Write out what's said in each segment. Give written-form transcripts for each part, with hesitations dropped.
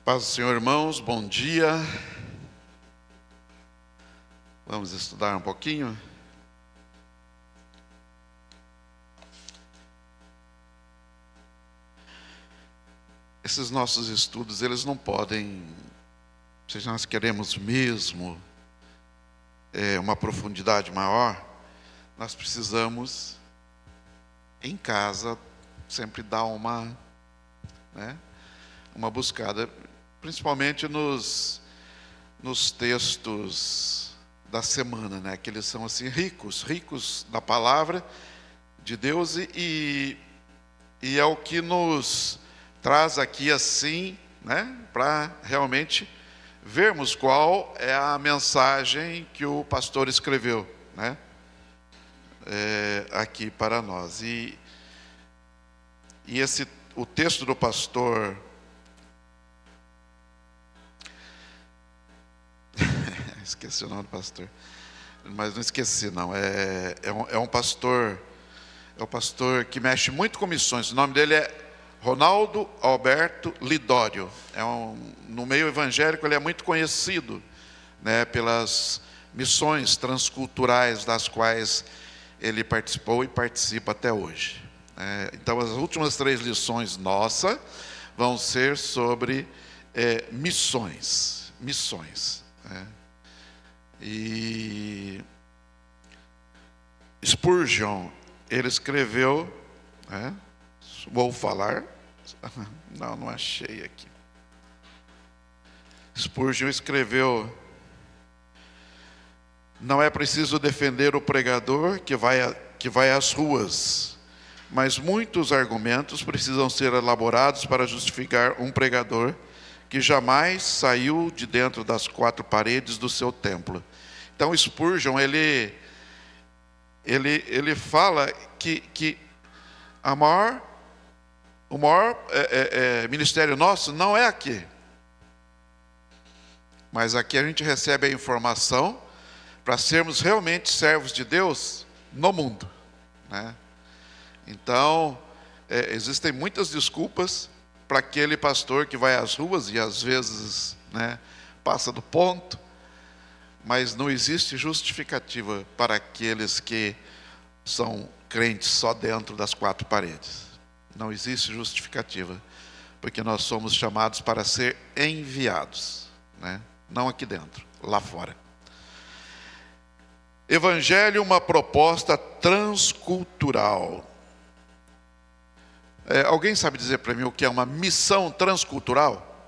Paz do Senhor, irmãos, bom dia. Vamos estudar um pouquinho. Esses nossos estudos, eles não podem, se nós queremos mesmo uma profundidade maior, nós precisamos, em casa, sempre dar uma buscada, principalmente nos textos da semana, que eles são assim ricos da palavra de Deus e é o que nos traz aqui assim, para realmente vermos qual é a mensagem que o pastor escreveu, aqui para nós. E o texto do pastor esqueci o nome do pastor, mas não esqueci não, é um pastor, que mexe muito com missões. O nome dele é Ronaldo Alberto Lidório. No meio evangélico ele é muito conhecido, pelas missões transculturais das quais ele participou e participa até hoje. Então as últimas 3 lições nossas vão ser sobre missões. E Spurgeon, ele escreveu, vou falar, não achei aqui. Spurgeon escreveu: não é preciso defender o pregador que vai às ruas, mas muitos argumentos precisam ser elaborados para justificar um pregador que jamais saiu de dentro das 4 paredes do seu templo. Então Spurgeon, ele fala que o maior ministério nosso não é aqui, mas aqui a gente recebe a informação para sermos realmente servos de Deus no mundo, Então existem muitas desculpas para aquele pastor que vai às ruas e às vezes passa do ponto, mas não existe justificativa para aqueles que são crentes só dentro das 4 paredes. Não existe justificativa, porque nós somos chamados para ser enviados, não aqui dentro, lá fora. Evangelho, uma proposta transcultural. Alguém sabe dizer para mim o que é uma missão transcultural?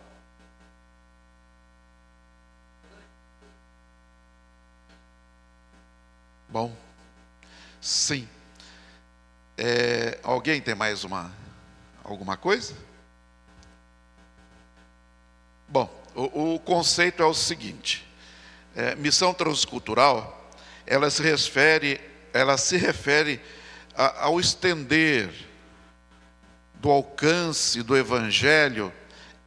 Bom, sim. Alguém tem mais alguma coisa? Bom, o conceito é o seguinte: missão transcultural, ela se refere ao estender do alcance do evangelho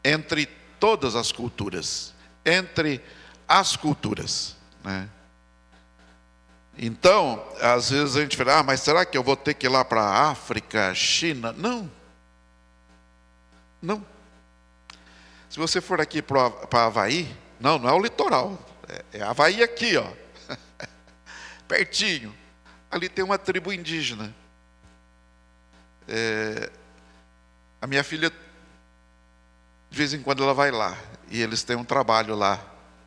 entre todas as culturas, entre as culturas, Então, às vezes a gente fala: mas será que eu vou ter que ir lá para a África, China? Não. Se você for aqui para Havaí, não é o litoral, é Havaí aqui, ó, pertinho. Ali tem uma tribo indígena. A minha filha, de vez em quando ela vai lá, e eles têm um trabalho lá,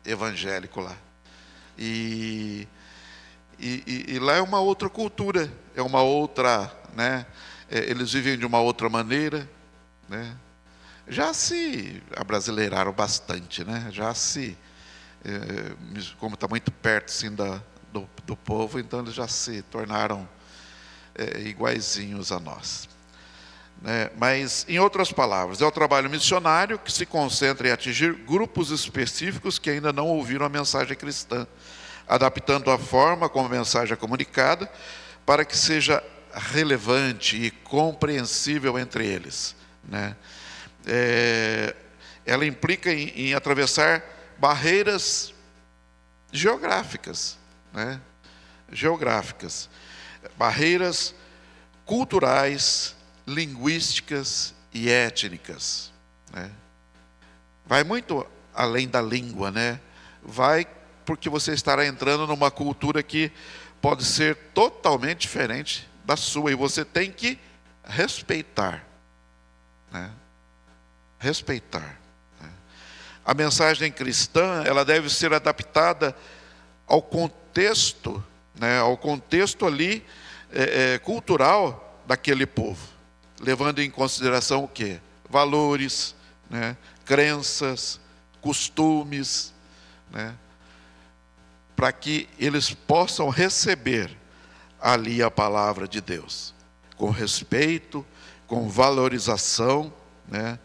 evangélico lá. E lá é uma outra cultura, é uma outra, eles vivem de uma outra maneira, Já se abrasileiraram bastante, como está muito perto assim, do povo, então eles já se tornaram iguaizinhos a nós. Mas, em outras palavras, é o trabalho missionário que se concentra em atingir grupos específicos que ainda não ouviram a mensagem cristã, adaptando a forma como a mensagem é comunicada para que seja relevante e compreensível entre eles. Ela implica em atravessar barreiras geográficas, barreiras culturais, linguísticas e étnicas. vai muito além da língua, né? Vai porque você estará entrando numa cultura que pode ser totalmente diferente da sua, e você tem que respeitar, né? Respeitar, né? A mensagem cristã, ela deve ser adaptada ao contexto, né? Ao contexto ali cultural daquele povo, levando em consideração o quê? Valores, né? Crenças, costumes, né? Para que eles possam receber ali a palavra de Deus, com respeito, com valorização, né,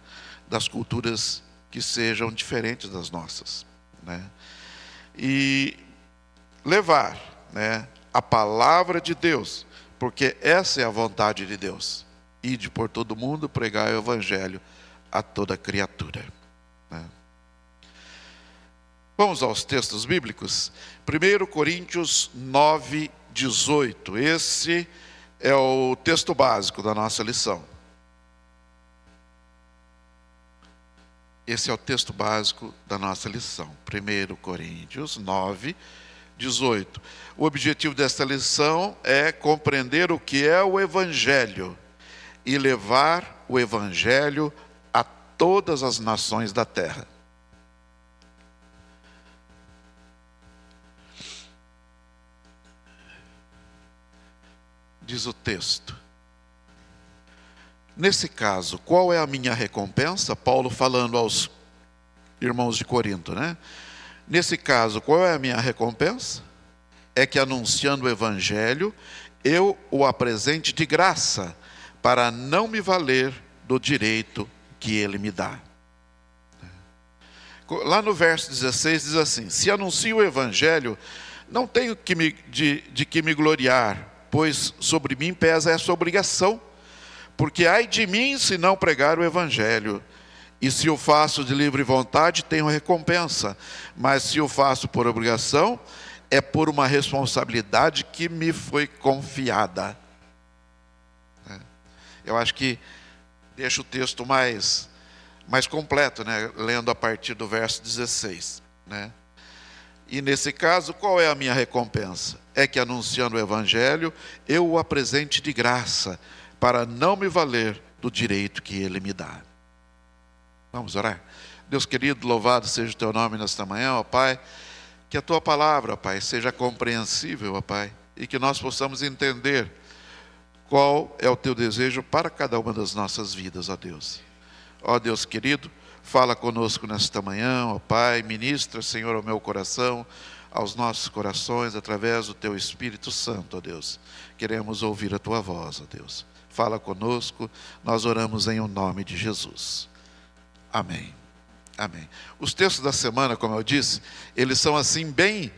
das culturas que sejam diferentes das nossas, né? E levar, né, a palavra de Deus, porque essa é a vontade de Deus. Ide por todo mundo, pregar o evangelho a toda criatura, né? Vamos aos textos bíblicos. 1 Coríntios 9, 18. Esse é o texto básico da nossa lição. Esse é o texto básico da nossa lição. 1 Coríntios 9, 18. O objetivo desta lição é compreender o que é o Evangelho e levar o Evangelho a todas as nações da terra. Diz o texto. Nesse caso, qual é a minha recompensa? Paulo falando aos irmãos de Corinto, né? Nesse caso, qual é a minha recompensa? É que anunciando o evangelho, eu o apresente de graça, para não me valer do direito que ele me dá. Lá no verso 16 diz assim: se anuncio o evangelho, não tenho de que me gloriar, pois sobre mim pesa essa obrigação, porque ai de mim se não pregar o evangelho, e se o faço de livre vontade, tenho recompensa, mas se o faço por obrigação, é por uma responsabilidade que me foi confiada. Eu acho que deixa o texto mais completo, né? Lendo a partir do verso 16, né? E nesse caso, qual é a minha recompensa? É que anunciando o evangelho, eu o apresente de graça, para não me valer do direito que ele me dá. Vamos orar? Deus querido, louvado seja o teu nome nesta manhã, ó Pai. Que a tua palavra, ó Pai, seja compreensível, ó Pai, e que nós possamos entender qual é o teu desejo para cada uma das nossas vidas, ó Deus. Ó Deus querido, fala conosco nesta manhã, ó Pai, ministra, Senhor, ao meu coração, aos nossos corações, através do Teu Espírito Santo, ó Deus. Queremos ouvir a Tua voz, ó Deus. Fala conosco, nós oramos em o nome de Jesus. Amém. Amém. Os textos da semana, como eu disse, eles são assim bem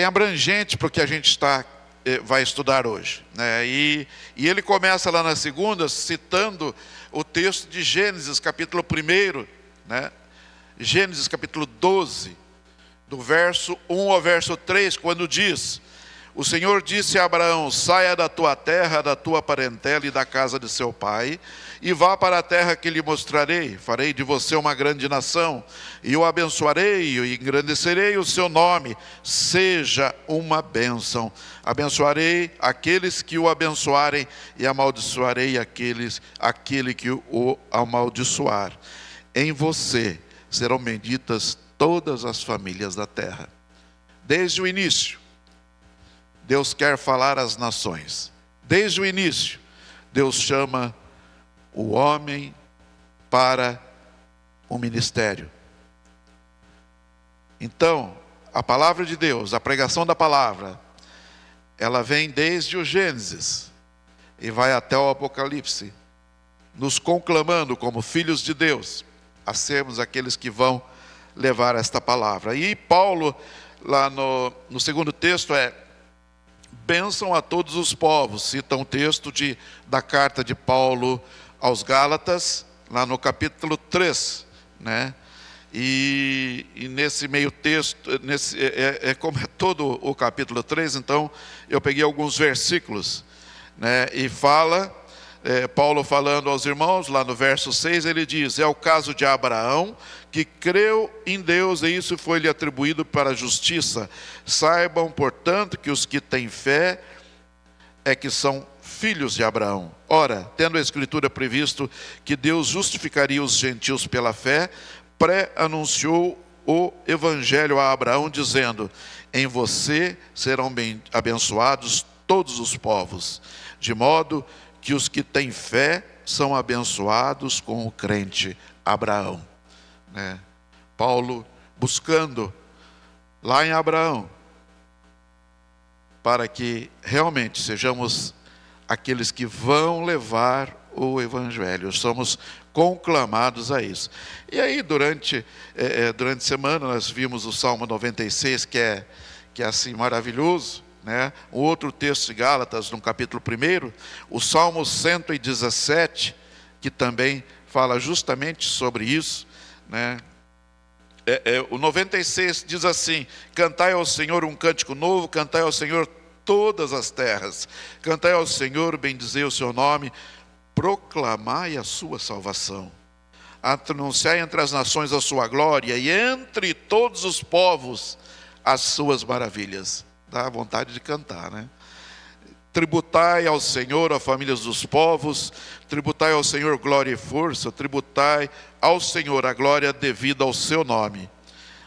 abrangentes para o que a gente vai estudar hoje, né? E ele começa lá na segunda, citando o texto de Gênesis, capítulo 1, né? Gênesis, capítulo 12, do verso 1 ao verso 3, quando diz: o Senhor disse a Abraão: saia da tua terra, da tua parentela e da casa de seu pai, e vá para a terra que lhe mostrarei. Farei de você uma grande nação, e o abençoarei, e engrandecerei o seu nome, seja uma bênção. Abençoarei aqueles que o abençoarem, e amaldiçoarei aquele que o amaldiçoar. Em você serão benditas todas as famílias da terra. Desde o início, Deus quer falar às nações. Desde o início, Deus chama o homem para o ministério. Então, a palavra de Deus, a pregação da palavra, ela vem desde o Gênesis e vai até o Apocalipse, nos conclamando como filhos de Deus a sermos aqueles que vão levar esta palavra. E Paulo, lá no segundo texto, bênção a todos os povos. Cita um texto da carta de Paulo aos Gálatas, lá no capítulo 3, né? E nesse meio texto, como é todo o capítulo 3, então eu peguei alguns versículos, né? E fala Paulo falando aos irmãos, lá no verso 6, ele diz: é o caso de Abraão, que creu em Deus e isso foi-lhe atribuído para a justiça. Saibam, portanto, que os que têm fé é que são filhos de Abraão. Ora, tendo a Escritura previsto que Deus justificaria os gentios pela fé, pré-anunciou o Evangelho a Abraão, dizendo: em você serão abençoados todos os povos, de modo que os que têm fé são abençoados com o crente Abraão. Paulo buscando lá em Abraão, para que realmente sejamos aqueles que vão levar o Evangelho. Somos conclamados a isso. E aí, durante a semana, nós vimos o Salmo 96, que é assim maravilhoso, né? Um outro texto de Gálatas, no capítulo 1, o Salmo 117, que também fala justamente sobre isso, né? O 96 diz assim: cantai ao Senhor um cântico novo, cantai ao Senhor todas as terras, cantai ao Senhor, bendizei o seu nome, proclamai a sua salvação, anunciai entre as nações a sua glória e entre todos os povos as suas maravilhas. Dá vontade de cantar, né? Tributai ao Senhor, ó famílias dos povos, tributai ao Senhor glória e força, tributai ao Senhor a glória devida ao seu nome.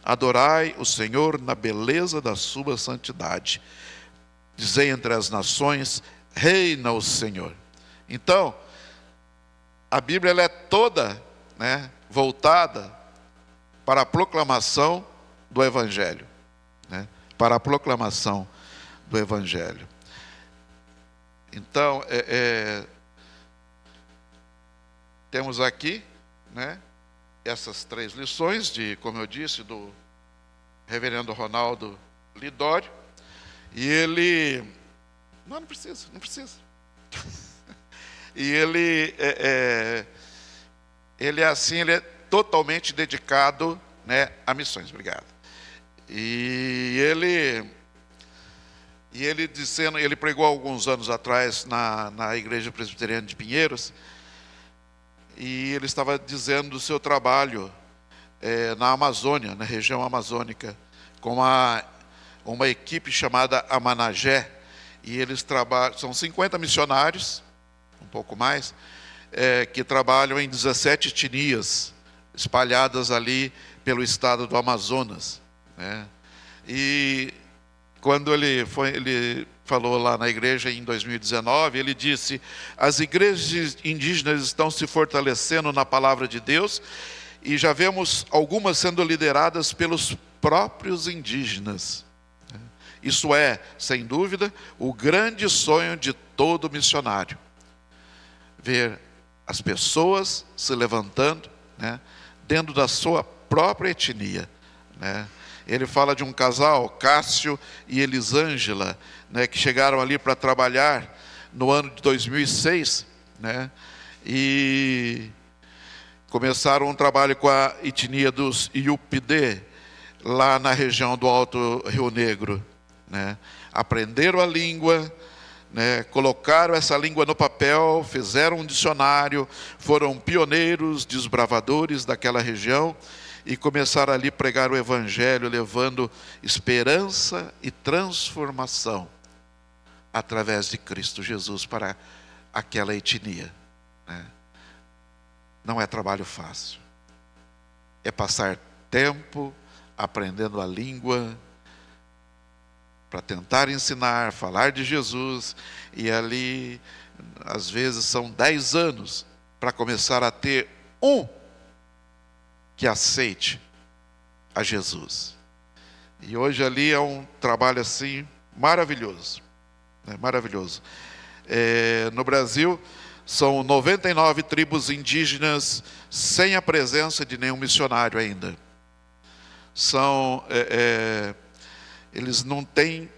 Adorai o Senhor na beleza da sua santidade. Dizei entre as nações, reina o Senhor. Então, a Bíblia ela é toda, né, voltada para a proclamação do Evangelho, né? Para a proclamação do Evangelho. Então, temos aqui, né, essas 3 lições, como eu disse, do reverendo Ronaldo Lidório, e ele... Não precisa. E ele é assim, ele é totalmente dedicado, né, a missões. Obrigado. E ele pregou alguns anos atrás na Igreja Presbiteriana de Pinheiros, e ele estava dizendo do seu trabalho na Amazônia, na região amazônica, com uma equipe chamada Amanagé, e eles trabalham, são 50 missionários, um pouco mais, que trabalham em 17 etnias, espalhadas ali pelo estado do Amazonas, né? E quando ele falou lá na igreja em 2019, ele disse: as igrejas indígenas estão se fortalecendo na palavra de Deus, e já vemos algumas sendo lideradas pelos próprios indígenas. Isso é, sem dúvida, o grande sonho de todo missionário. Ver as pessoas se levantando, né, dentro da sua própria etnia, né? Ele fala de um casal, Cássio e Elisângela, né, que chegaram ali para trabalhar no ano de 2006, né, e começaram um trabalho com a etnia dos Iupidê, lá na região do Alto Rio Negro, né? Aprenderam a língua, né, colocaram essa língua no papel, fizeram um dicionário, foram pioneiros, desbravadores daquela região, e começaram ali a pregar o Evangelho, levando esperança e transformação através de Cristo Jesus para aquela etnia, né? Não é trabalho fácil, é passar tempo aprendendo a língua para tentar ensinar, falar de Jesus, e ali às vezes são 10 anos para começar a ter um que aceite a Jesus. E hoje ali é um trabalho assim maravilhoso, né? Maravilhoso. No Brasil são 99 tribos indígenas sem a presença de nenhum missionário ainda. Eles não têm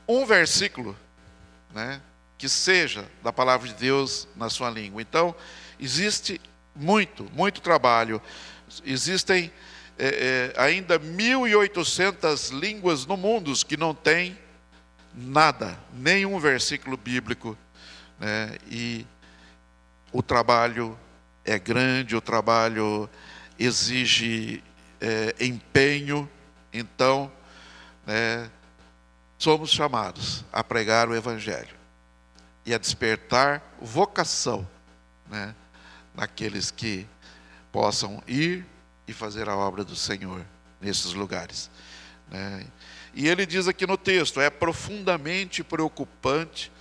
um versículo, né, que seja da palavra de Deus na sua língua. Então, existe muito trabalho. Existem ainda 1.800 línguas no mundo que não têm nada, nenhum versículo bíblico, né? E o trabalho é grande, o trabalho exige empenho. Então, somos chamados a pregar o Evangelho e a despertar vocação, naqueles que possam ir e fazer a obra do Senhor nesses lugares. E ele diz aqui no texto, é profundamente preocupante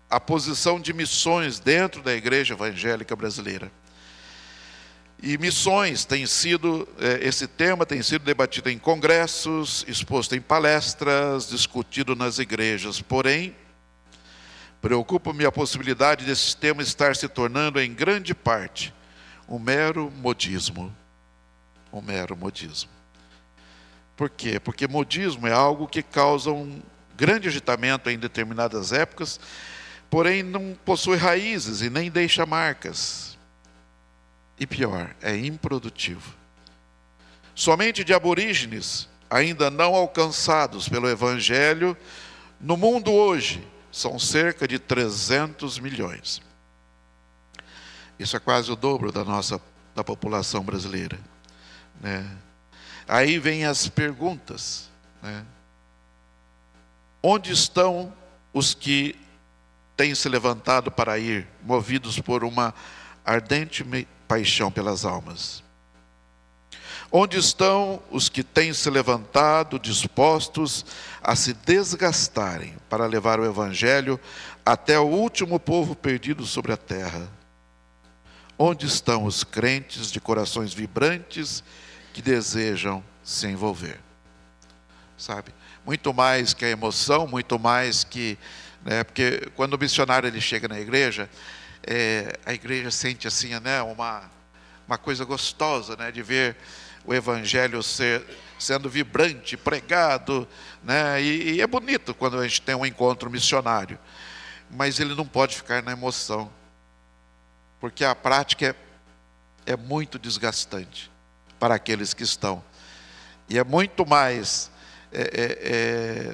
a posição de missões dentro da igreja evangélica brasileira. E missões tem sido, esse tema tem sido debatido em congressos, exposto em palestras, discutido nas igrejas. Porém, preocupa-me a possibilidade desse tema estar se tornando, em grande parte, um mero modismo. Um mero modismo. Por quê? Porque modismo é algo que causa um grande agitamento em determinadas épocas, porém não possui raízes e nem deixa marcas. E pior, é improdutivo. Somente de aborígenes, ainda não alcançados pelo Evangelho, no mundo hoje, são cerca de 300 milhões. Isso é quase o dobro da população brasileira. Aí vem as perguntas. Onde estão os que têm se levantado para ir, movidos por uma ardente paixão pelas almas? Onde estão os que têm se levantado, dispostos a se desgastarem para levar o Evangelho até o último povo perdido sobre a terra? Onde estão os crentes de corações vibrantes que desejam se envolver? Sabe? Muito mais que a emoção, muito mais que... porque quando o missionário ele chega na igreja, a igreja sente assim, uma coisa gostosa, de ver o Evangelho sendo vibrante, pregado, e é bonito quando a gente tem um encontro missionário, mas ele não pode ficar na emoção, porque a prática é muito desgastante para aqueles que estão, e é muito mais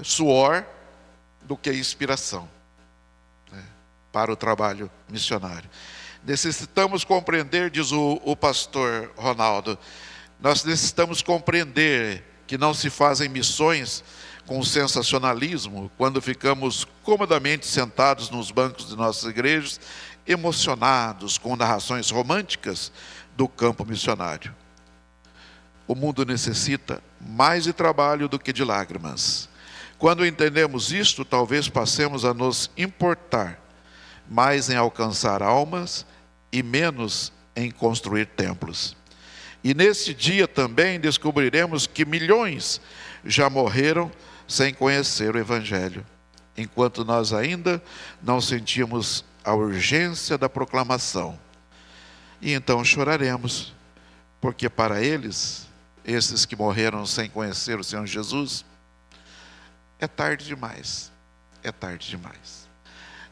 suor do que inspiração para o trabalho missionário. Necessitamos compreender, diz o pastor Ronaldo, nós necessitamos compreender que não se fazem missões com sensacionalismo quando ficamos comodamente sentados nos bancos de nossas igrejas, emocionados com narrações românticas do campo missionário. O mundo necessita mais de trabalho do que de lágrimas. Quando entendemos isto, talvez passemos a nos importar mais em alcançar almas e menos em construir templos. E nesse dia também descobriremos que milhões já morreram sem conhecer o Evangelho, enquanto nós ainda não sentimos a urgência da proclamação. E então choraremos, porque para eles, esses que morreram sem conhecer o Senhor Jesus, é tarde demais. É tarde demais.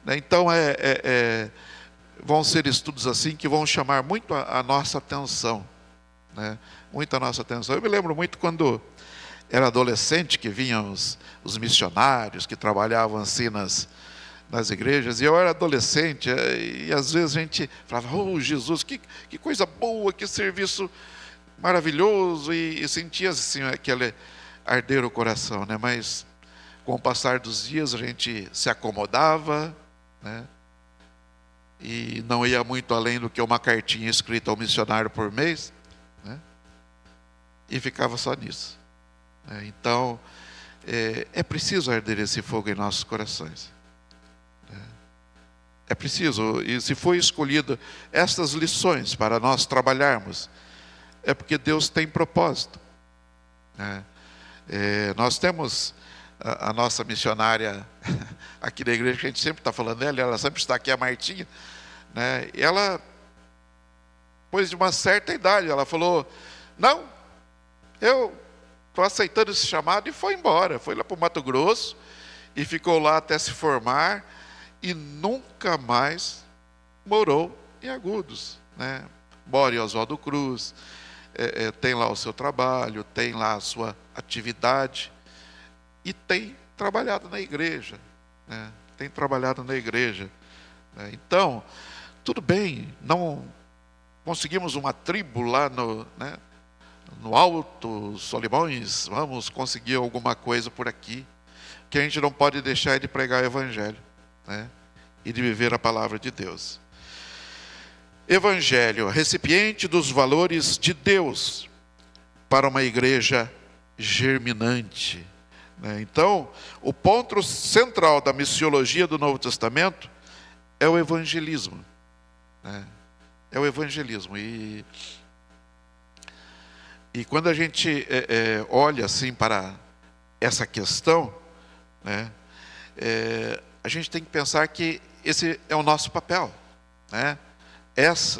Então, vão ser estudos assim que vão chamar muito a nossa atenção. Muito a nossa atenção. Eu me lembro muito quando era adolescente, que vinham os missionários que trabalhavam assim nas igrejas, e eu era adolescente, e às vezes a gente falava, oh Jesus, que coisa boa, que serviço maravilhoso, e sentia assim, aquele arder o coração, mas com o passar dos dias a gente se acomodava, e não ia muito além do que uma cartinha escrita ao missionário por mês, e ficava só nisso. Então, é preciso arder esse fogo em nossos corações. É preciso, e se foi escolhido estas lições para nós trabalharmos, é porque Deus tem propósito. Nós temos a nossa missionária aqui da igreja, que a gente sempre está falando dela, ela sempre está aqui, a Martinha, e ela, depois de uma certa idade, ela falou, não, eu estou aceitando esse chamado, e foi embora, foi lá para o Mato Grosso, e ficou lá até se formar, e nunca mais morou em Agudos. Mora em Oswaldo Cruz, tem lá o seu trabalho, tem lá a sua atividade, e tem trabalhado na igreja. Tem trabalhado na igreja. Então, tudo bem, não conseguimos uma tribo lá no Alto Solimões, vamos conseguir alguma coisa por aqui, que a gente não pode deixar de pregar o Evangelho, né? E de viver a palavra de Deus. Evangelho, recipiente dos valores de Deus para uma igreja germinante, né? Então, o ponto central da missiologia do Novo Testamento é o evangelismo, né? É o evangelismo. E quando a gente olha assim para essa questão, né, a gente tem que pensar que esse é o nosso papel, né?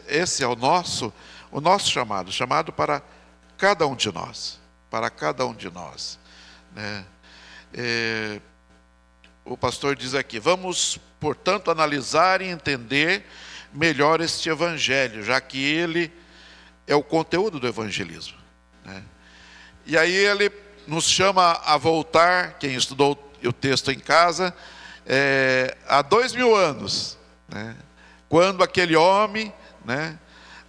Esse é o nosso chamado para cada um de nós, né? O pastor diz aqui: vamos, portanto, analisar e entender melhor este evangelho, já que ele é o conteúdo do evangelismo, né? E aí ele nos chama a voltar, quem estudou o texto em casa, há 2000 anos, né? Quando aquele homem, né,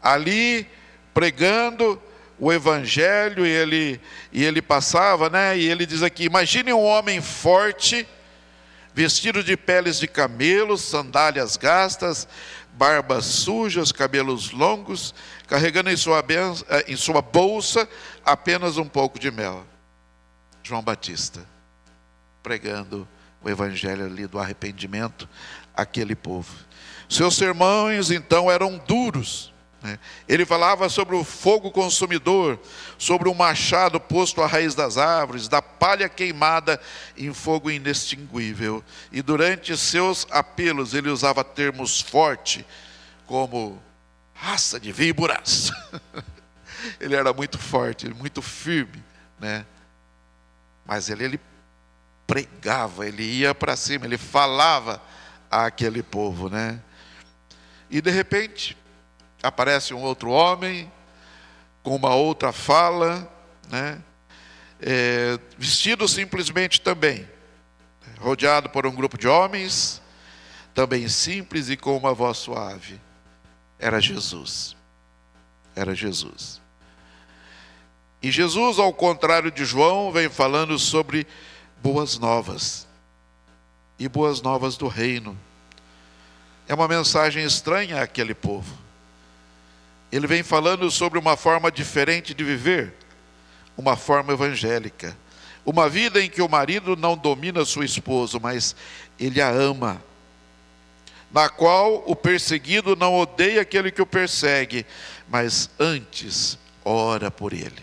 ali pregando o evangelho, e ele passava, né, e ele diz aqui: imagine um homem forte, vestido de peles de camelos, sandálias gastas, barbas sujas, cabelos longos, carregando em sua bolsa apenas um pouco de mel. João Batista, pregando o evangelho ali do arrependimento àquele povo. Seus sermões então eram duros, né? Ele falava sobre o fogo consumidor, sobre o machado posto à raiz das árvores, da palha queimada em fogo inextinguível. E durante seus apelos ele usava termos fortes, como raça de víboras. Ele era muito forte, muito firme, né? Mas ele pregava, ele ia para cima, ele falava àquele povo, né? E de repente aparece um outro homem com uma outra fala, né? Vestido simplesmente também, rodeado por um grupo de homens, também simples e com uma voz suave. Era Jesus. Era Jesus. E Jesus, ao contrário de João, vem falando sobre boas novas. E boas novas do reino. É uma mensagem estranha àquele povo. Ele vem falando sobre uma forma diferente de viver, uma forma evangélica. Uma vida em que o marido não domina sua esposa, mas ele a ama. Na qual o perseguido não odeia aquele que o persegue, mas antes ora por ele.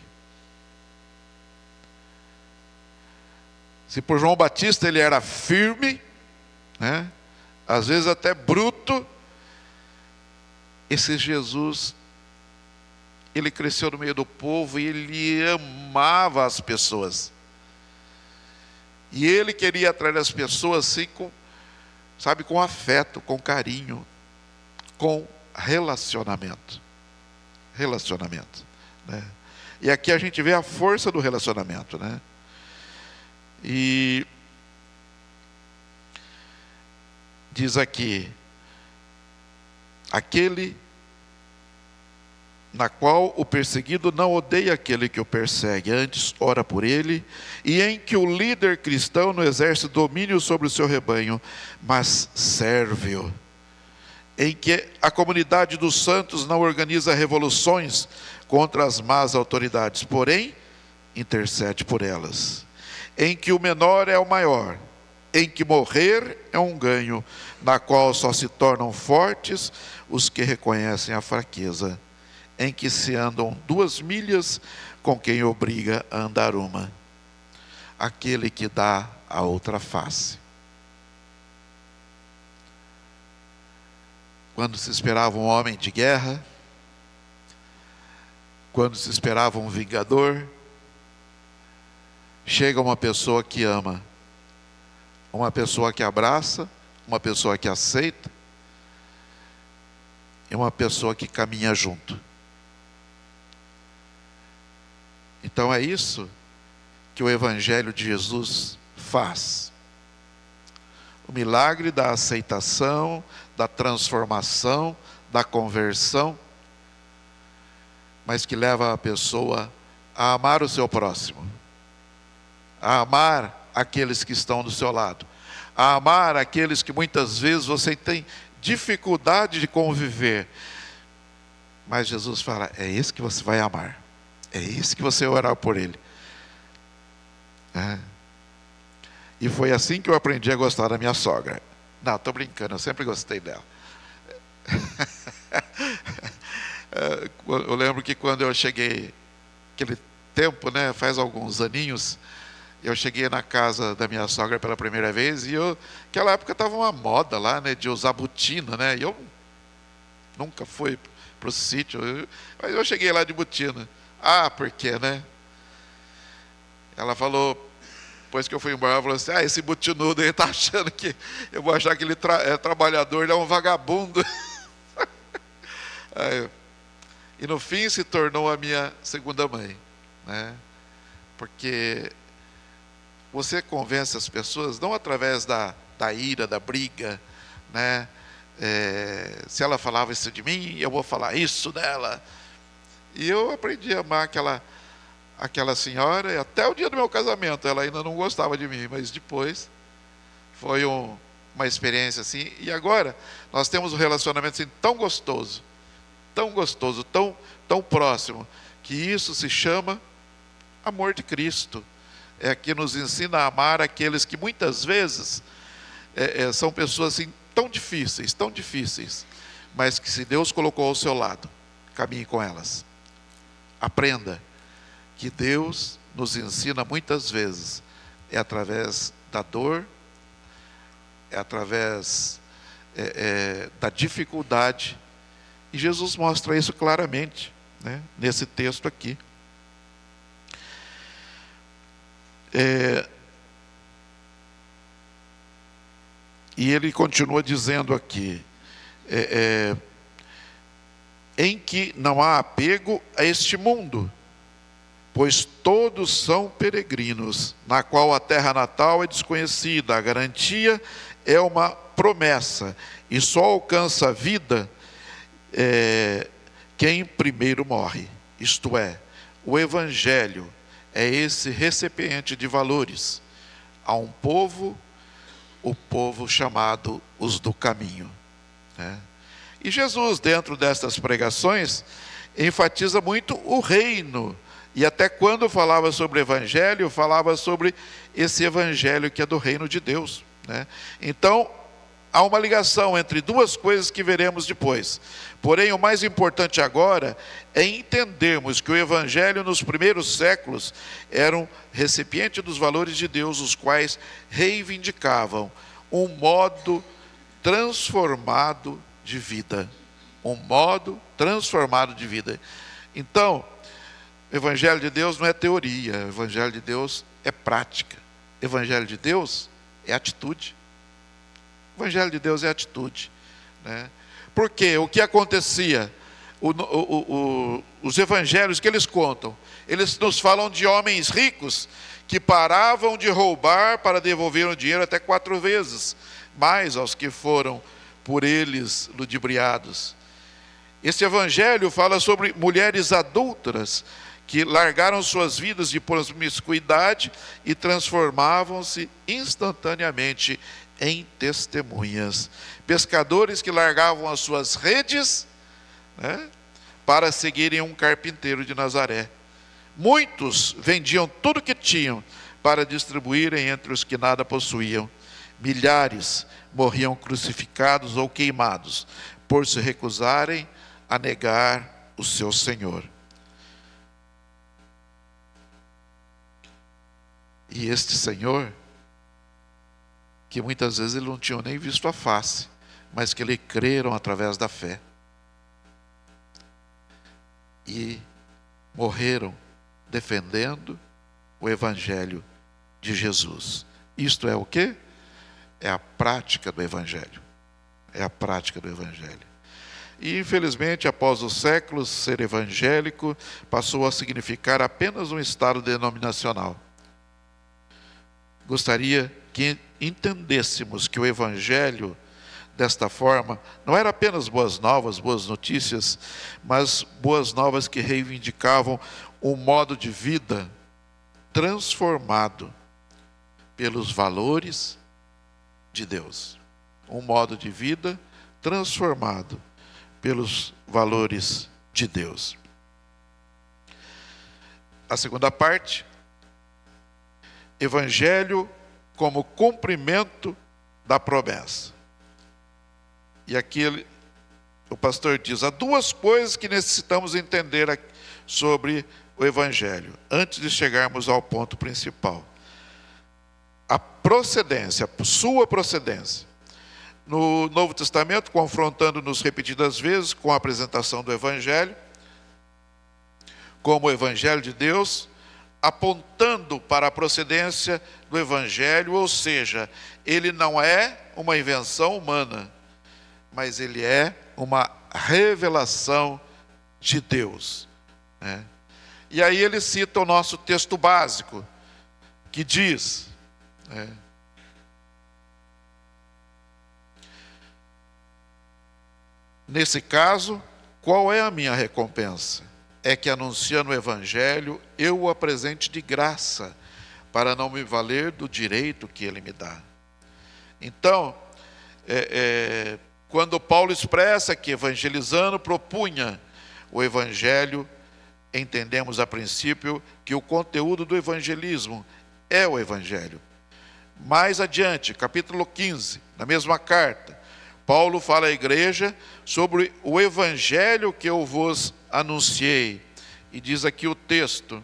Se por João Batista ele era firme, né, às vezes até bruto, esse Jesus, ele cresceu no meio do povo e ele amava as pessoas. E ele queria atrair as pessoas assim com afeto, com carinho, com relacionamento. Relacionamento, né? E aqui a gente vê a força do relacionamento, né? E diz aqui: aquele na qual o perseguido não odeia aquele que o persegue, antes ora por ele, e em que o líder cristão não exerce domínio sobre o seu rebanho, mas serve-o. Em que a comunidade dos santos não organiza revoluções contra as más autoridades, porém intercede por elas. Em que o menor é o maior, em que morrer é um ganho, na qual só se tornam fortes os que reconhecem a fraqueza, em que se andam 2 milhas com quem obriga a andar uma, aquele que dá a outra face. Quando se esperava um homem de guerra, quando se esperava um vingador, chega uma pessoa que ama, uma pessoa que abraça, uma pessoa que aceita, e uma pessoa que caminha junto. Então é isso que o Evangelho de Jesus faz. O milagre da aceitação, da transformação, da conversão, mas que leva a pessoa a amar o seu próximo, a amar aqueles que estão do seu lado, a amar aqueles que muitas vezes você tem dificuldade de conviver. Mas Jesus fala, é esse que você vai amar, é esse que você vai orar por ele. E foi assim que eu aprendi a gostar da minha sogra. Não, estou brincando, eu sempre gostei dela. Eu lembro que quando eu cheguei, aquele tempo, né, faz alguns aninhos, eu cheguei na casa da minha sogra pela primeira vez, e naquela época estava uma moda lá, né, de usar botina, né, e eu nunca fui para o sítio, mas eu cheguei lá de botina. Ah, por quê, né? Ela falou, depois que eu fui embora, ela falou assim, esse botinudo aí está achando que eu vou achar que ele é trabalhador, ele é um vagabundo. E no fim se tornou a minha segunda mãe, né? Porque você convence as pessoas não através da ira, da briga, né? Se ela falava isso de mim, eu vou falar isso dela. E eu aprendi a amar aquela senhora, e até o dia do meu casamento ela ainda não gostava de mim, mas depois foi uma experiência assim. E agora nós temos um relacionamento assim, tão gostoso, tão próximo, que isso se chama amor de Cristo. É que nos ensina a amar aqueles que muitas vezes são pessoas assim tão difíceis, mas que se Deus colocou ao seu lado, caminhe com elas. Aprenda que Deus nos ensina muitas vezes, é através da dor, é através da dificuldade, e Jesus mostra isso claramente, né, nesse texto aqui. E ele continua dizendo aqui, em que não há apego a este mundo, pois todos são peregrinos, na qual a terra natal é desconhecida, a garantia é uma promessa, e só alcança a vida quem primeiro morre. Isto é, o Evangelho é esse recipiente de valores a um povo, o povo chamado os do caminho, né? E Jesus, dentro destas pregações, enfatiza muito o reino. E até quando falava sobre o Evangelho, falava sobre esse Evangelho que é do reino de Deus, né? Então, há uma ligação entre duas coisas que veremos depois. Porém, o mais importante agora é entendermos que o Evangelho nos primeiros séculos era um recipiente dos valores de Deus, os quais reivindicavam um modo transformado de vida. Um modo transformado de vida. Então, o Evangelho de Deus não é teoria, o Evangelho de Deus é prática. O Evangelho de Deus é atitude. O Evangelho de Deus é atitude, né? Porque o que acontecia, os evangelhos que eles contam, eles nos falam de homens ricos que paravam de roubar para devolver o dinheiro até 4 vezes mais aos que foram por eles ludibriados. Esse evangelho fala sobre mulheres adúlteras que largaram suas vidas de promiscuidade e transformavam-se instantaneamente em testemunhas. Pescadores que largavam as suas redes, né, para seguirem um carpinteiro de Nazaré. Muitos vendiam tudo que tinham para distribuírem entre os que nada possuíam. Milhares morriam crucificados ou queimados por se recusarem a negar o seu Senhor. E este Senhor, que muitas vezes eles não tinham nem visto a face, mas que lhe creram através da fé. E morreram defendendo o Evangelho de Jesus. Isto é o quê? É a prática do Evangelho. É a prática do Evangelho. E infelizmente, após os séculos, ser evangélico passou a significar apenas um estado denominacional. Gostaria que entendêssemos que o Evangelho desta forma, não era apenas boas novas, boas notícias, mas boas novas que reivindicavam um modo de vida transformado pelos valores de Deus. Um modo de vida transformado pelos valores de Deus. A segunda parte, Evangelho como cumprimento da promessa. E aqui o pastor diz, há duas coisas que necessitamos entender sobre o Evangelho, antes de chegarmos ao ponto principal. A procedência, a sua procedência. No Novo Testamento, confrontando-nos repetidas vezes com a apresentação do Evangelho, como o Evangelho de Deus, apontando para a procedência do Evangelho, ou seja, ele não é uma invenção humana, mas ele é uma revelação de Deus, né? E aí ele cita o nosso texto básico, que diz, né, nesse caso, qual é a minha recompensa? É que anunciando o Evangelho, eu o apresente de graça, para não me valer do direito que ele me dá. Então, quando Paulo expressa que evangelizando propunha o Evangelho, entendemos a princípio que o conteúdo do evangelismo é o Evangelho. Mais adiante, capítulo 15, na mesma carta, Paulo fala à igreja sobre o Evangelho que eu vos anunciei. E diz aqui o texto,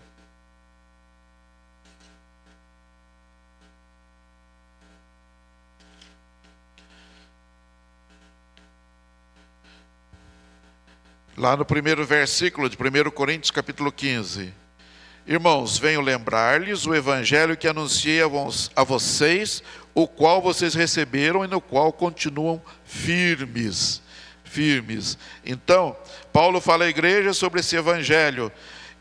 lá no primeiro versículo de 1 Coríntios capítulo 15. Irmãos, venho lembrar-lhes o Evangelho que anunciei a vocês, o qual vocês receberam e no qual continuam firmes. Então, Paulo fala à igreja sobre esse Evangelho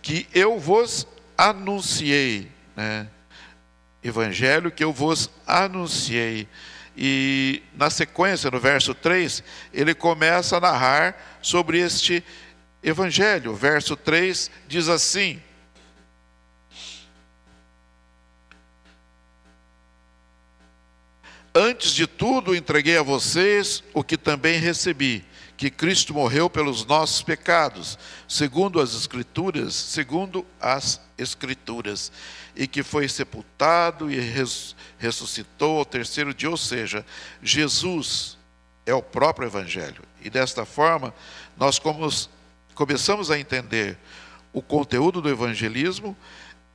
que eu vos anunciei, né? Evangelho que eu vos anunciei. E na sequência, no verso 3, ele começa a narrar sobre este Evangelho. O verso 3 diz assim: antes de tudo entreguei a vocês o que também recebi, que Cristo morreu pelos nossos pecados, segundo as Escrituras, e que foi sepultado e ressuscitou ao terceiro dia, ou seja, Jesus é o próprio Evangelho. E desta forma, nós começamos a entender o conteúdo do evangelismo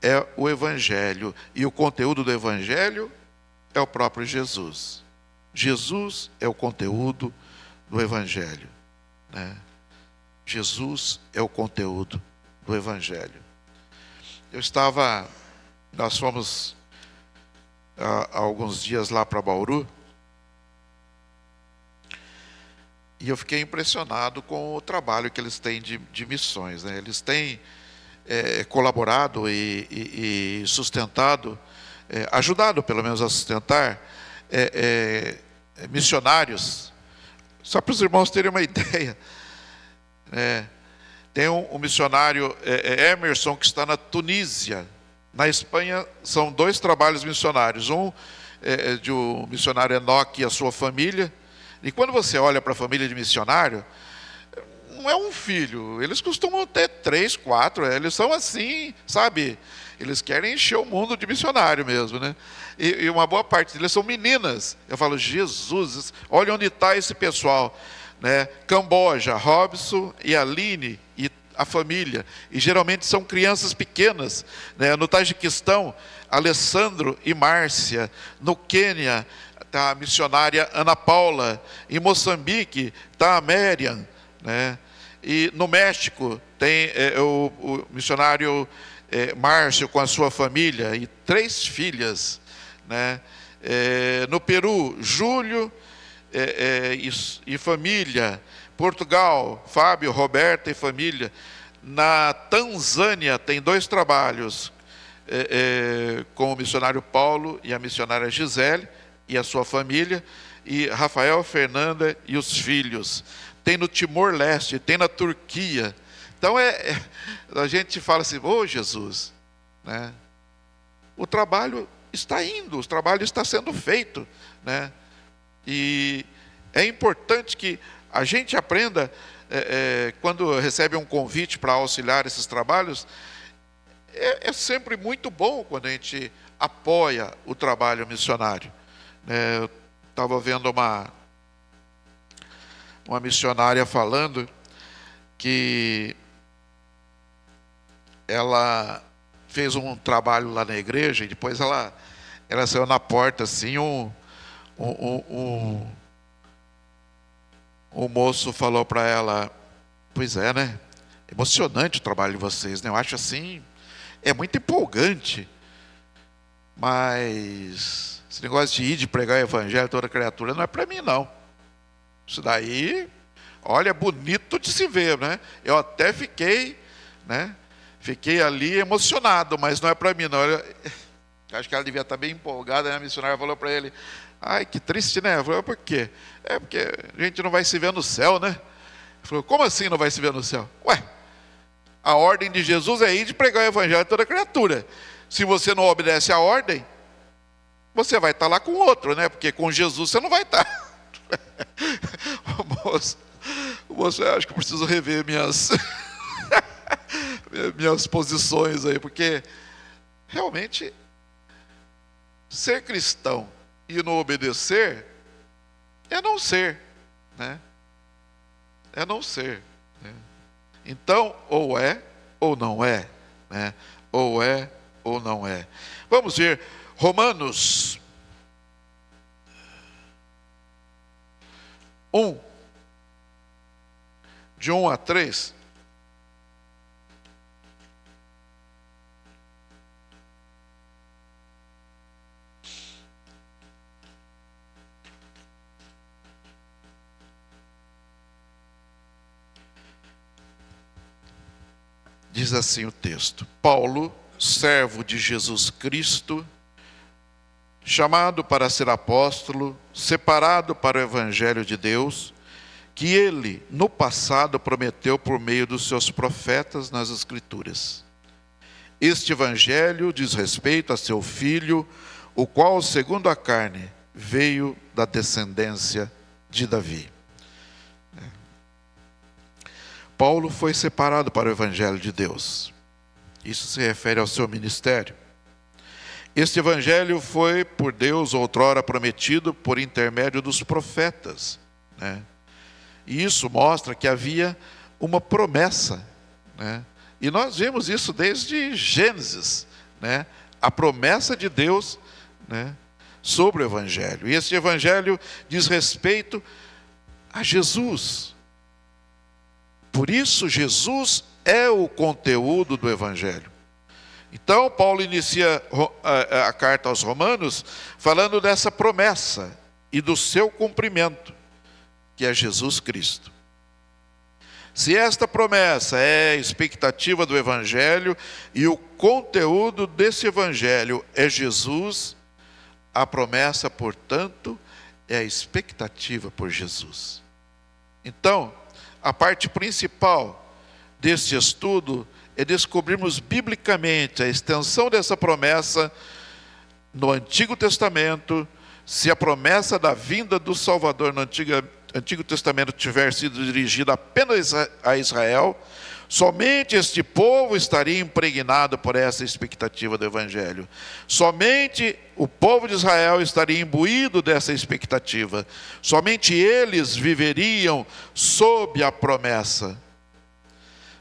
é o Evangelho, e o conteúdo do Evangelho é o próprio Jesus. Jesus é o conteúdo do Evangelho, né? Jesus é o conteúdo do Evangelho. Nós fomos há alguns dias lá para Bauru, e eu fiquei impressionado com o trabalho que eles têm de missões, né? Eles têm colaborado e sustentado, ajudado pelo menos a sustentar missionários. Só para os irmãos terem uma ideia, tem um missionário, Emerson, que está na Tunísia. Na Espanha são 2 trabalhos missionários, um de um missionário Enoque e a sua família. E quando você olha para a família de missionário, não é um filho, eles costumam ter 3, 4, eles são assim, sabe? Eles querem encher o mundo de missionário mesmo, né? E uma boa parte deles são meninas. Eu falo, Jesus, olha onde está esse pessoal, né? Camboja, Robson e Aline e a família. E geralmente são crianças pequenas, né? No Tajiquistão, Alessandro e Márcia. No Quênia, está a missionária Ana Paula. Em Moçambique, está a Mériam, né? E no México, tem o missionário Márcio com a sua família e 3 filhas, né? No Peru, Júlio e família. Portugal, Fábio, Roberta e família. Na Tanzânia tem 2 trabalhos com o missionário Paulo e a missionária Gisele e a sua família. e Rafael, Fernanda e os filhos. Tem no Timor-Leste, tem na Turquia. Então a gente fala assim, ô Jesus, né? O trabalho está indo, o trabalho está sendo feito, né? E é importante que a gente aprenda, quando recebe um convite para auxiliar esses trabalhos, é sempre muito bom quando a gente apoia o trabalho missionário. Eu estava vendo uma missionária falando que ela fez um trabalho lá na igreja e depois ela saiu na porta assim, um moço falou para ela, pois é, né? Emocionante o trabalho de vocês, né? Eu acho assim, é muito empolgante, mas esse negócio de ir de pregar o evangelho a toda criatura não é para mim, não. Isso daí, olha, é bonito de se ver, né? Eu até fiquei, né? Fiquei ali emocionado, mas não é para mim, não. Eu acho que ela devia estar bem empolgada, né? A missionária falou para ele, ai, que triste, né? Eu falei, por quê? Porque a gente não vai se ver no céu, né? Ele falou, como assim não vai se ver no céu? Ué, a ordem de Jesus é ir de pregar o evangelho a toda criatura. Se você não obedece à ordem, você vai estar lá com outro, né? Porque com Jesus você não vai estar. Moço, eu acho que eu preciso rever minhas posições aí, porque realmente ser cristão e não obedecer é não ser, né? É não ser, né? Então, ou é ou não é, né? Ou é ou não é. Vamos ver Romanos 1, de 1 a 3. Diz assim o texto: Paulo, servo de Jesus Cristo, chamado para ser apóstolo, separado para o evangelho de Deus, que ele, no passado, prometeu por meio dos seus profetas nas Escrituras. Este evangelho diz respeito a seu filho, o qual, segundo a carne, veio da descendência de Davi. Paulo foi separado para o evangelho de Deus. Isso se refere ao seu ministério. Este evangelho foi por Deus outrora prometido por intermédio dos profetas, né? E isso mostra que havia uma promessa, né? E nós vemos isso desde Gênesis, né? A promessa de Deus, né, sobre o evangelho. E este evangelho diz respeito a Jesus. Por isso, Jesus é o conteúdo do evangelho. Então, Paulo inicia a carta aos Romanos falando dessa promessa e do seu cumprimento, que é Jesus Cristo. Se esta promessa é a expectativa do evangelho e o conteúdo desse evangelho é Jesus, a promessa, portanto, é a expectativa por Jesus. Então, a parte principal deste estudo é descobrirmos biblicamente a extensão dessa promessa no Antigo Testamento, se a promessa da vinda do Salvador no Antigo Testamento tiver sido dirigida apenas a Israel, somente este povo estaria impregnado por essa expectativa do Evangelho. Somente o povo de Israel estaria imbuído dessa expectativa. Somente eles viveriam sob a promessa.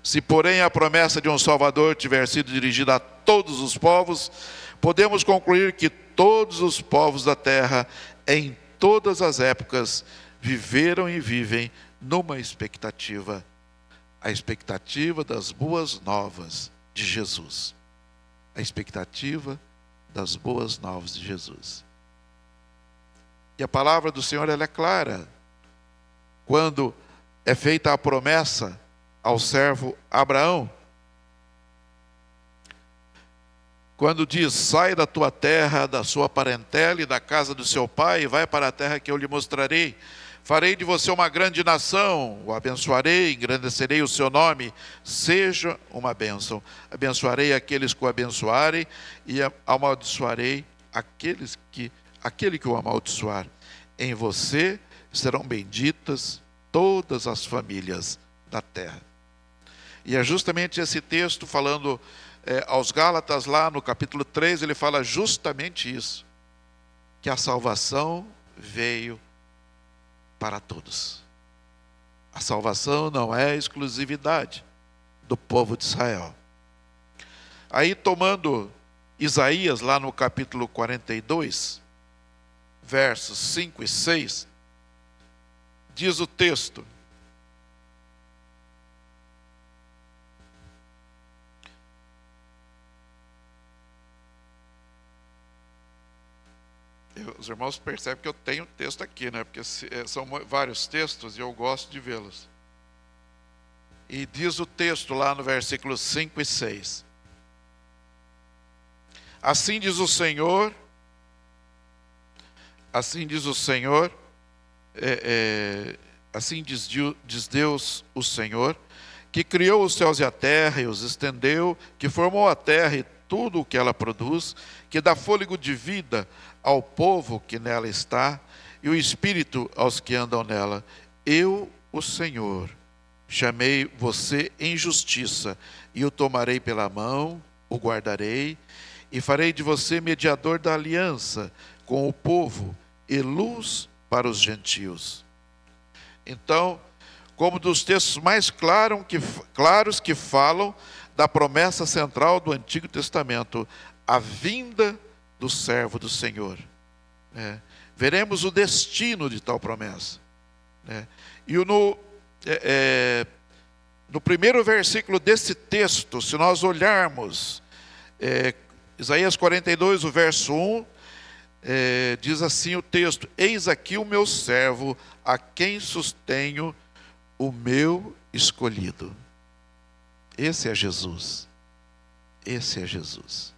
Se, porém, a promessa de um Salvador tiver sido dirigida a todos os povos, podemos concluir que todos os povos da terra, em todas as épocas, viveram e vivem numa expectativa, a expectativa das boas novas de Jesus. A expectativa das boas novas de Jesus. E a palavra do Senhor, ela é clara. Quando é feita a promessa ao servo Abraão, quando diz: sai da tua terra, da sua parentela e da casa do seu pai, e vai para a terra que eu lhe mostrarei. Farei de você uma grande nação, o abençoarei, engrandecerei o seu nome, seja uma bênção. Abençoarei aqueles que o abençoarem e amaldiçoarei aquele que o amaldiçoar. Em você serão benditas todas as famílias da terra. E é justamente esse texto falando aos Gálatas, lá no capítulo 3, ele fala justamente isso, que a salvação veio para todos. A salvação não é exclusividade do povo de Israel. Aí, tomando Isaías, lá no capítulo 42, versos 5 e 6, diz o texto: os irmãos percebem que eu tenho texto aqui, né? Porque são vários textos e eu gosto de vê-los. E diz o texto lá no versículo 5 e 6. Assim diz o Senhor, assim diz Deus, o Senhor, que criou os céus e a terra e os estendeu, que formou a terra e tudo o que ela produz, que dá fôlego de vida ao povo que nela está, e o espírito aos que andam nela. Eu, o Senhor, chamei você em justiça, e o tomarei pela mão, o guardarei, e farei de você mediador da aliança com o povo, e luz para os gentios. Então, como dos textos mais claros que falam da promessa central do Antigo Testamento, a vinda do servo do Senhor. Veremos o destino de tal promessa. E no primeiro versículo desse texto, se nós olharmos, Isaías 42, o verso 1, diz assim o texto: eis aqui o meu servo, a quem sustenho, o meu escolhido. Esse é Jesus. Esse é Jesus.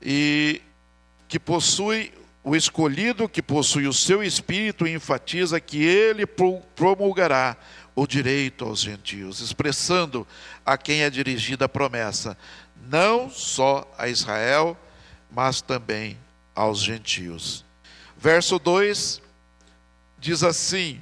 E que possui o escolhido, que possui o seu espírito, e enfatiza que ele promulgará o direito aos gentios, expressando a quem é dirigida a promessa, não só a Israel, mas também aos gentios. Verso 2 diz assim: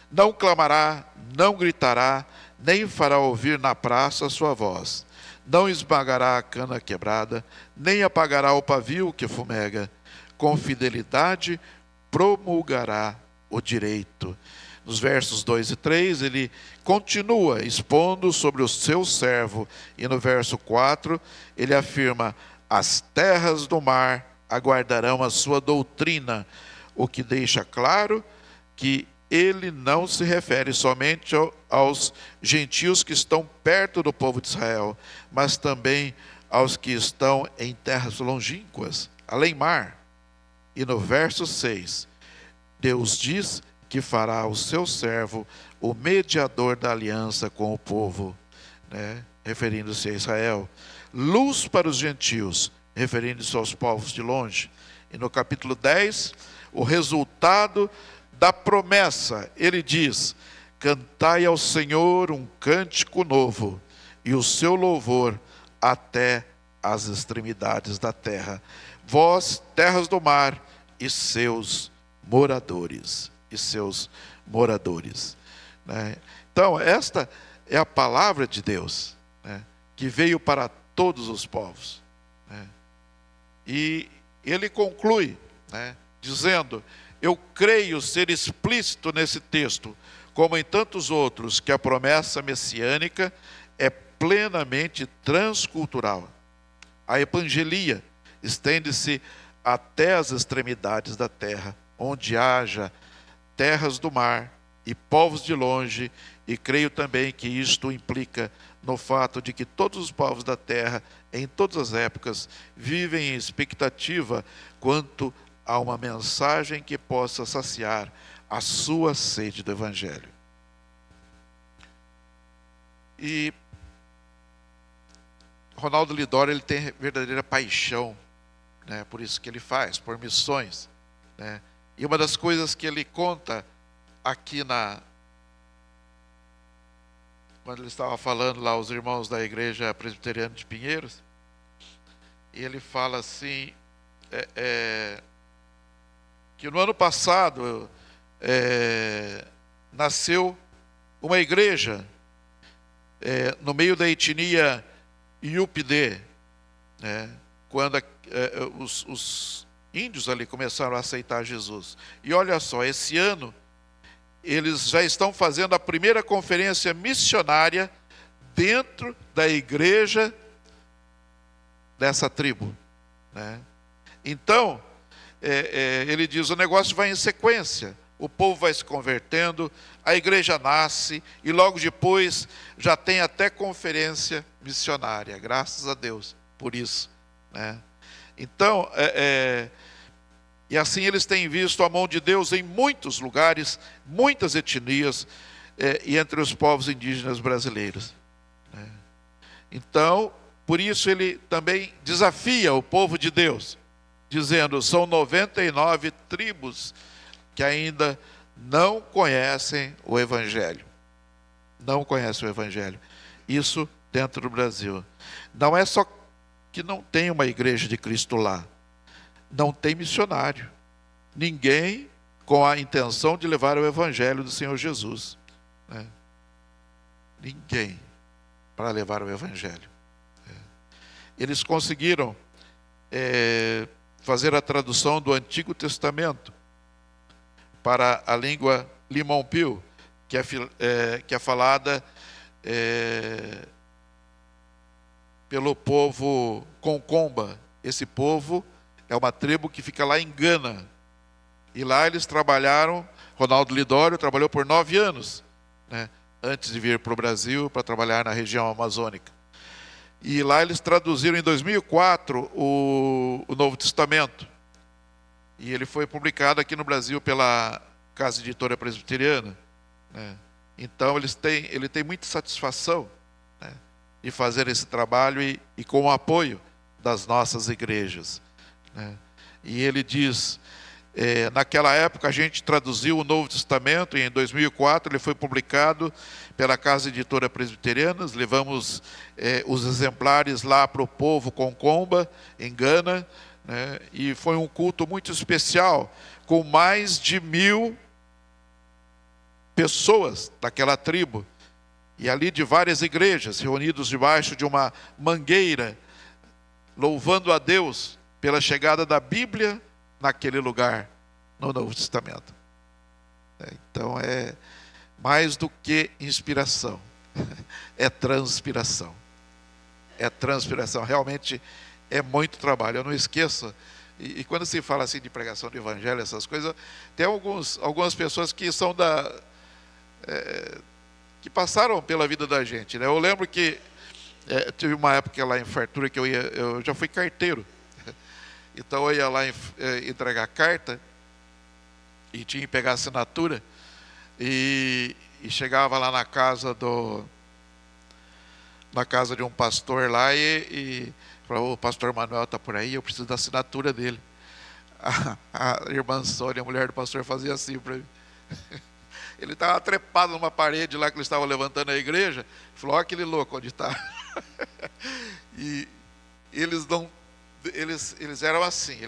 não clamará, não gritará, nem fará ouvir na praça a sua voz. Não esmagará a cana quebrada, nem apagará o pavio que fumega. Com fidelidade promulgará o direito. Nos versos 2 e 3, ele continua expondo sobre o seu servo. E no verso 4, ele afirma: as terras do mar aguardarão a sua doutrina, o que deixa claro que ele não se refere somente aos gentios que estão perto do povo de Israel, mas também aos que estão em terras longínquas, além mar. E no verso 6, Deus diz que fará o seu servo o mediador da aliança com o povo, referindo-se a Israel. Luz para os gentios, referindo-se aos povos de longe. E no capítulo 10, o resultado da promessa, ele diz: cantai ao Senhor um cântico novo, e o seu louvor até as extremidades da terra. Vós, terras do mar, e seus moradores. E seus moradores. Então, esta é a palavra de Deus, que veio para todos os povos. E ele conclui, dizendo: eu creio ser explícito nesse texto, como em tantos outros, que a promessa messiânica é plenamente transcultural. A evangelia estende-se até as extremidades da terra, onde haja terras do mar e povos de longe, e creio também que isto implica no fato de que todos os povos da terra, em todas as épocas, vivem em expectativa quanto a uma mensagem que possa saciar a sua sede do Evangelho. E Ronaldo Lidório, ele tem verdadeira paixão, né, por isso que ele faz, por missões, né? E uma das coisas que ele conta aqui quando ele estava falando lá aos irmãos da Igreja Presbiteriana de Pinheiros, ele fala assim, que no ano passado nasceu uma igreja no meio da etnia Yupidê, né, quando os índios ali começaram a aceitar Jesus. E olha só, esse ano eles já estão fazendo a primeira conferência missionária dentro da igreja dessa tribo, né? Então, ele diz, o negócio vai em sequência, o povo vai se convertendo, a igreja nasce, e logo depois já tem até conferência missionária, graças a Deus por isso, né? Então, e assim eles têm visto a mão de Deus em muitos lugares, muitas etnias, e entre os povos indígenas brasileiros, né? Então, por isso ele também desafia o povo de Deus, dizendo, são 99 tribos que ainda não conhecem o Evangelho. Não conhecem o Evangelho. Isso dentro do Brasil. Não é só que não tem uma igreja de Cristo lá. Não tem missionário. Ninguém com a intenção de levar o Evangelho do Senhor Jesus, né? Ninguém para levar o Evangelho. Eles conseguiram fazer a tradução do Antigo Testamento para a língua Limão-Pio, que é falada pelo povo Concomba. Esse povo é uma tribo que fica lá em Gana. E lá eles trabalharam, Ronaldo Lidório trabalhou por 9 anos, né, antes de vir para o Brasil para trabalhar na região amazônica. E lá eles traduziram em 2004 o Novo Testamento. E ele foi publicado aqui no Brasil pela Casa Editora Presbiteriana, né? Então ele tem muita satisfação, né, de fazer esse trabalho e com o apoio das nossas igrejas, né? E ele diz, naquela época a gente traduziu o Novo Testamento, e em 2004 ele foi publicado pela Casa Editora Presbiteriana. Levamos os exemplares lá para o povo Concomba, em Gana, né? E foi um culto muito especial, com mais de 1000 pessoas daquela tribo, e ali de várias igrejas, reunidos debaixo de uma mangueira, louvando a Deus pela chegada da Bíblia naquele lugar, no Novo Testamento. Então é mais do que inspiração, é transpiração. É transpiração, realmente é muito trabalho. Eu não esqueço, e quando se fala assim de pregação do Evangelho, essas coisas, tem algumas pessoas que são que passaram pela vida da gente, né? Eu lembro que tive uma época lá em Fartura que eu já fui carteiro, então eu ia lá entregar carta e tinha que pegar a assinatura, e chegava lá na casa de um pastor lá e falava, o pastor Manuel está por aí, eu preciso da assinatura dele. A irmã Sônia, a mulher do pastor, fazia assim para mim. Ele estava trepado numa parede lá que eles estavam levantando a igreja, falou, olha aquele louco onde está. E eles eram assim,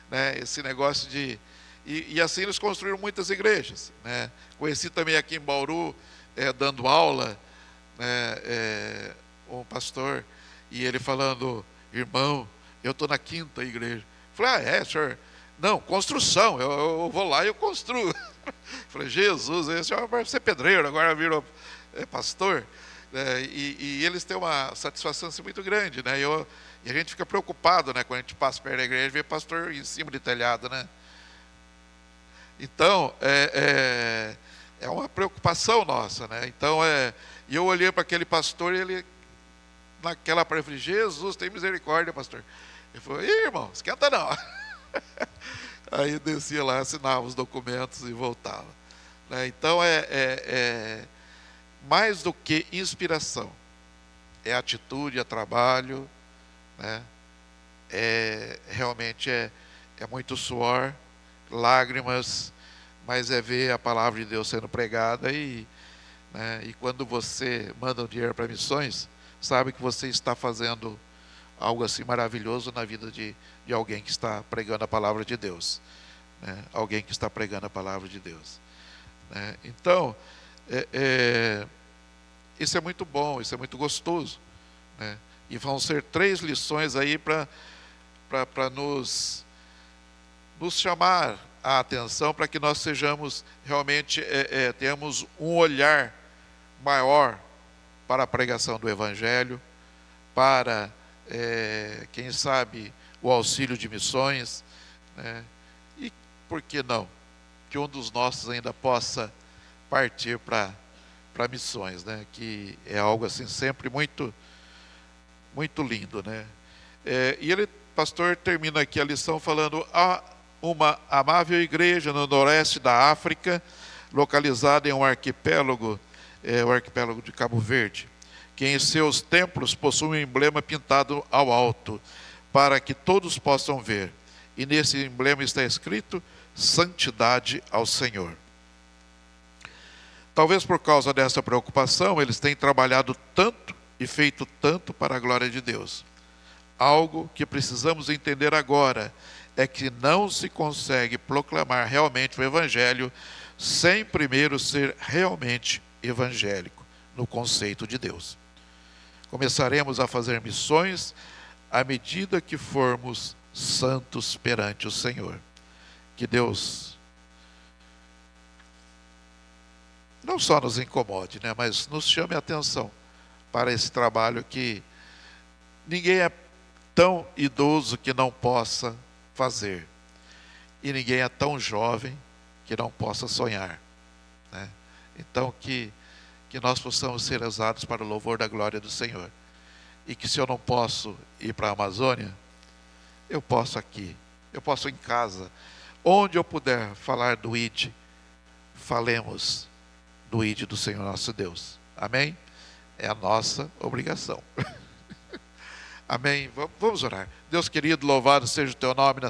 né, esse negócio de... E assim eles construíram muitas igrejas, né? Conheci também aqui em Bauru, dando aula, né, um pastor, e ele falando, irmão, eu estou na 5ª igreja. Falei, senhor? Não, construção, eu vou lá e eu construo. Falei, Jesus, esse senhor vai ser pedreiro, agora virou pastor. E eles têm uma satisfação assim, muito grande, né? E a gente fica preocupado, né, quando a gente passa perto da igreja e vê pastor em cima de telhado, né? Então, é uma preocupação nossa, né? Então, e eu olhei para aquele pastor e ele, naquela praia, eu falei, Jesus, tem misericórdia, pastor. Ele falou, irmão, esquenta não. Aí descia lá, assinava os documentos e voltava, né? Então, mais do que inspiração, é atitude, é trabalho, né? Realmente é muito suor, lágrimas, mas é ver a palavra de Deus sendo pregada e quando você manda um dinheiro para missões, sabe que você está fazendo algo assim maravilhoso na vida de alguém que está pregando a palavra de Deus, né? Alguém que está pregando a palavra de Deus, né? Então, isso é muito bom, isso é muito gostoso, né? E vão ser 3 lições aí para nos chamar a atenção, para que nós sejamos realmente, tenhamos um olhar maior para a pregação do Evangelho, para, quem sabe, o auxílio de missões, né? E por que não? Que um dos nossos ainda possa partir para missões, né? Que é algo assim sempre muito, muito lindo, né? E ele, pastor, termina aqui a lição falando: há uma amável igreja no noroeste da África, localizada em um arquipélago, o arquipélago de Cabo Verde, que em seus templos possui um emblema pintado ao alto, para que todos possam ver. E nesse emblema está escrito: santidade ao Senhor. Talvez por causa dessa preocupação, eles têm trabalhado tanto e feito tanto para a glória de Deus. Algo que precisamos entender agora é que não se consegue proclamar realmente o Evangelho sem primeiro ser realmente evangélico no conceito de Deus. Começaremos a fazer missões à medida que formos santos perante o Senhor. Que Deus não só nos incomode, né, mas nos chame a atenção para esse trabalho que ninguém é tão idoso que não possa fazer, e ninguém é tão jovem que não possa sonhar, né? Então que nós possamos ser usados para o louvor da glória do Senhor, e que, se eu não posso ir para a Amazônia, eu posso aqui, eu posso em casa, onde eu puder falar do ID, falemos do ID do Senhor nosso Deus. Amém? É a nossa obrigação. Amém? Vamos orar. Deus querido, louvado seja o teu nome.